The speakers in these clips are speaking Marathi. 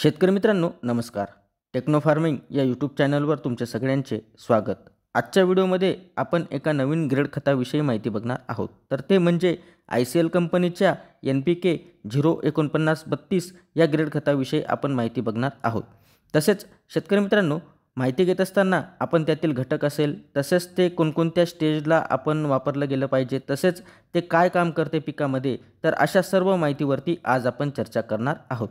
शेतकरी मित्रांनो नमस्कार. टेक्नो फार्मिंग या यूट्यूब चॅनलवर तुमच्या सगळ्यांचे स्वागत. आजच्या व्हिडिओमध्ये आपण एका नवीन ग्रेड खताविषयी माहिती बघणार आहोत. तर ते म्हणजे ICL कंपनीच्या NPK 04932 या ग्रेड खताविषयी आपण माहिती बघणार आहोत. तसेच शेतकरी मित्रांनो माहिती घेत असताना आपण त्यातील घटक असेल, तसेच ते कोणकोणत्या स्टेजला आपण वापरलं गेलं पाहिजे, तसेच ते काय काम करते पिकामध्ये, तर अशा सर्व माहितीवरती आज आपण चर्चा करणार आहोत.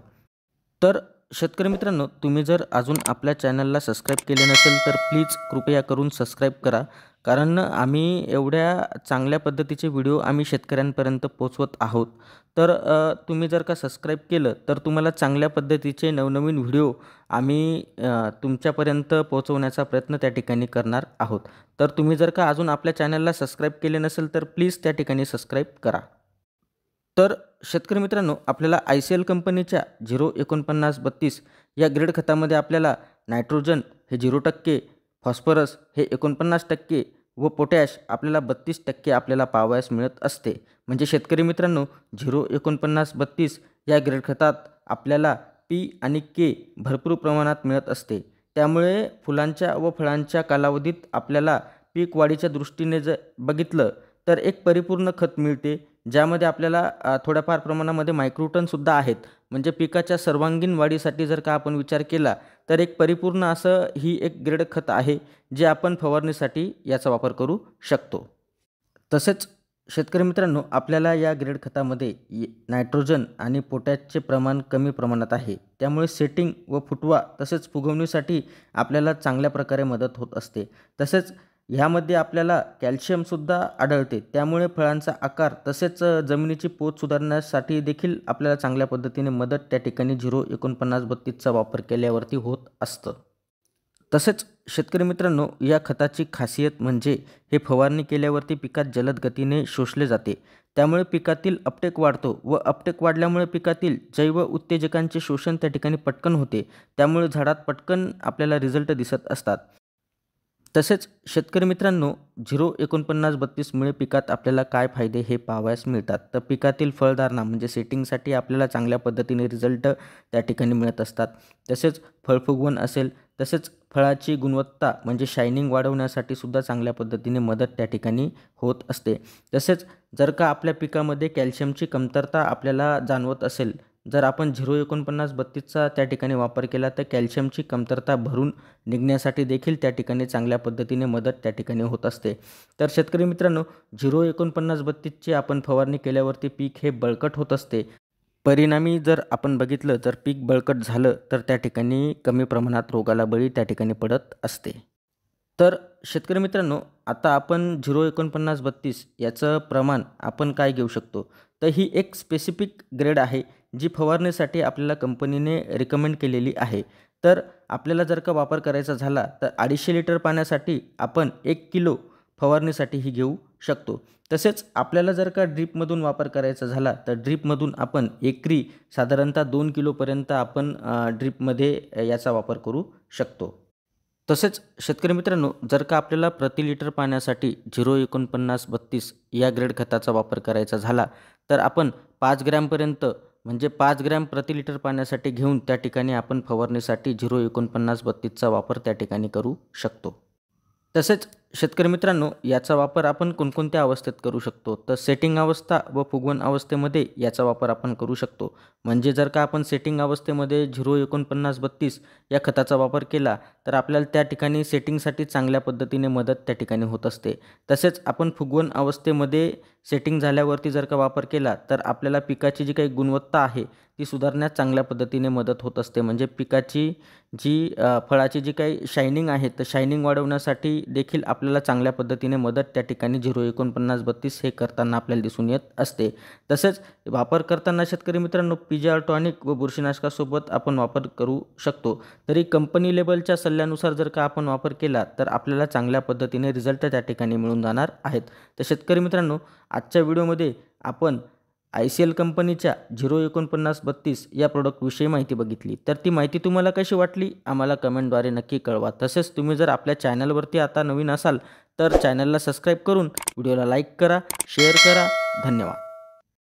तर शेतकरी मित्रांनो तुम्ही जर अजून आपल्या चॅनलला सबस्क्राईब केले नसेल तर प्लीज कृपया करून सबस्क्राईब करा. कारण आम्ही एवढ्या चांगल्या पद्धतीचे व्हिडिओ आम्ही शेतकऱ्यांपर्यंत पोहोचवत आहोत. तर तुम्ही जर का सबस्क्राईब केलं तर तुम्हाला चांगल्या पद्धतीचे नवनवीन व्हिडिओ आम्ही तुमच्यापर्यंत पोहोचवण्याचा प्रयत्न त्या ठिकाणी करणार आहोत. तर तुम्ही जर का अजून आपल्या चॅनलला सबस्क्राईब केले नसेल तर प्लीज त्या ठिकाणी सबस्क्राईब करा. तर शेतकरी मित्रांनो आपल्याला ICL कंपनीच्या 04932 या ग्रेड खतामध्ये आपल्याला नायट्रोजन हे 0%, फॉस्फरस हे 49% व पोटॅश आपल्याला 32% आपल्याला पाहावयास मिळत असते. म्हणजे शेतकरी मित्रांनो 04932 या ग्रेड खतात आपल्याला P आणि K भरपूर प्रमाणात मिळत असते. त्यामुळे फुलांच्या व फळांच्या कालावधीत आपल्याला पीक वाढीच्या दृष्टीने जर बघितलं तर एक परिपूर्ण खत मिळते, ज्यामध्ये आपल्याला थोड्याफार प्रमाणामध्ये मायक्रोटनसुद्धा आहेत. म्हणजे पिकाच्या सर्वांगीण वाढीसाठी जर का आपण विचार केला तर एक परिपूर्ण असं ही एक ग्रेड खत आहे, जे आपण फवारणीसाठी याचा वापर करू शकतो. तसेच शेतकरी मित्रांनो आपल्याला या ग्रेड खतामध्ये नायट्रोजन आणि पोटॅशचे प्रमाण कमी प्रमाणात आहे. त्यामुळे सेटिंग व फुटवा तसेच फुगवणीसाठी आपल्याला चांगल्या प्रकारे मदत होत असते. तसेच ह्यामध्ये आपल्याला कॅल्शियमसुद्धा आढळते. त्यामुळे फळांचा आकार तसेच जमिनीची पोत सुधारण्यासाठी देखील आपल्याला चांगल्या पद्धतीने मदत त्या ठिकाणी 04932चा वापर केल्यावरती होत असतं. तसेच शेतकरी मित्रांनो या खताची खासियत म्हणजे हे फवारणी केल्यावरती पिकात जलद गतीने शोषले जाते. त्यामुळे पिकातील अपटेक वाढतो व अपटेक वाढल्यामुळे पिकातील जैव उत्तेजकांचे शोषण त्या ठिकाणी पटकन होते. त्यामुळे झाडात पटकन आपल्याला रिझल्ट दिसत असतात. तसेच शेतकरी मित्रांनो 04932 मुळे पिकात आपल्याला काय फायदे हे पाहावयास मिळतात. तर पिकातील फळधारणा म्हणजे सेटिंगसाठी आपल्याला चांगल्या पद्धतीने रिझल्ट त्या ठिकाणी मिळत असतात. तसेच फळफुगवण असेल, तसेच फळाची गुणवत्ता म्हणजे शायनिंग वाढवण्यासाठी सुद्धा चांगल्या पद्धतीने मदत त्या ठिकाणी होत असते. तसेच जर का आपल्या पिकामध्ये कॅल्शियमची कमतरता आपल्याला जाणवत असेल, जर आपण 04932चा त्या ठिकाणी वापर केला तर कॅल्शियमची कमतरता भरून निघण्यासाठी देखील त्या ठिकाणी चांगल्या पद्धतीने मदत त्या ठिकाणी होत असते. तर शेतकरी मित्रांनो 04932ची आपण फवारणी केल्यावरती पीक हे बळकट होत असते. परिणामी जर आपण बघितलं तर पीक बळकट झालं तर त्या ठिकाणी कमी प्रमाणात रोगाला बळी त्या ठिकाणी पडत असते. तर शेतकरी मित्रांनो आता आपण 04932 याचं प्रमाण आपण काय घेऊ शकतो. तर ही एक स्पेसिफिक ग्रेड आहे जी फवारणीसाठी आपल्याला कंपनीने रिकमेंड केलेली आहे. तर आपल्याला जर का वापर करायचा झाला तर 250 लिटर पाण्यासाठी आपण 1 किलो फवारणीसाठी ही घेऊ शकतो. तसेच आपल्याला जर का ड्रीपमधून वापर करायचा झाला तर ड्रीपमधून आपण एकरी साधारणतः 2 किलोपर्यंत आपण ड्रीपमध्ये याचा वापर करू शकतो. तसेच शेतकरी मित्रांनो जर का आपल्याला प्रति लिटर पाण्यासाठी 04932 या ग्रेड खताचा वापर करायचा झाला तर आपण 5 ग्रॅमपर्यंत म्हणजे 5 ग्रॅम प्रति लिटर पाण्यासाठी घेऊन त्या ठिकाणी आपण फवारणीसाठी 04932चा वापर त्या ठिकाणी करू शकतो. तसेच शेतकरी मित्रांनो याचा वापर आपण कोणकोणत्या अवस्थेत करू शकतो. तर सेटिंग अवस्था व फुगवण अवस्थेमध्ये याचा वापर आपण करू शकतो. म्हणजे जर का आपण सेटिंग अवस्थेमध्ये 04932 या खताचा वापर केला तर आपल्याला त्या ठिकाणी सेटिंगसाठी चांगल्या पद्धतीने मदत त्या ठिकाणी होत असते. तसेच आपण फुगवण अवस्थेमध्ये सेटिंग झाल्यावरती जर का वापर केला तर आपल्याला पिकाची जी काही गुणवत्ता आहे ती सुधारण्यात चांगल्या पद्धतीने मदत होत असते. म्हणजे पिकाची जी फळाची जी काही शायनिंग आहे तर शायनिंग वाढवण्यासाठी देखील आपल्याला चांगल्या पद्धतीने मदत त्या ठिकाणी 04932 हे करताना आपल्याला दिसून येत असते. तसेच वापर करताना शेतकरी मित्रांनो PGR टॉनिक व बुरशीनाशकासोबत आपण वापर करू शकतो. तरी कंपनी लेबलच्या सल्ल्यानुसार जर का आपण वापर केला तर आपल्याला चांगल्या पद्धतीने रिझल्ट त्या ठिकाणी मिळून जाणार आहेत. तर शेतकरी मित्रांनो आजच्या व्हिडिओमध्ये आपण ICL कंपनीच्या 04932 या प्रोडक्टविषयी माहिती बघितली. तर ती माहिती तुम्हाला कशी वाटली आम्हाला कमेंटद्वारे नक्की कळवा. तसेच तुम्ही जर आपल्या चॅनलवरती आता नवीन असाल तर चॅनलला सबस्क्राईब करून व्हिडिओला लाईक करा, शेअर करा. धन्यवाद.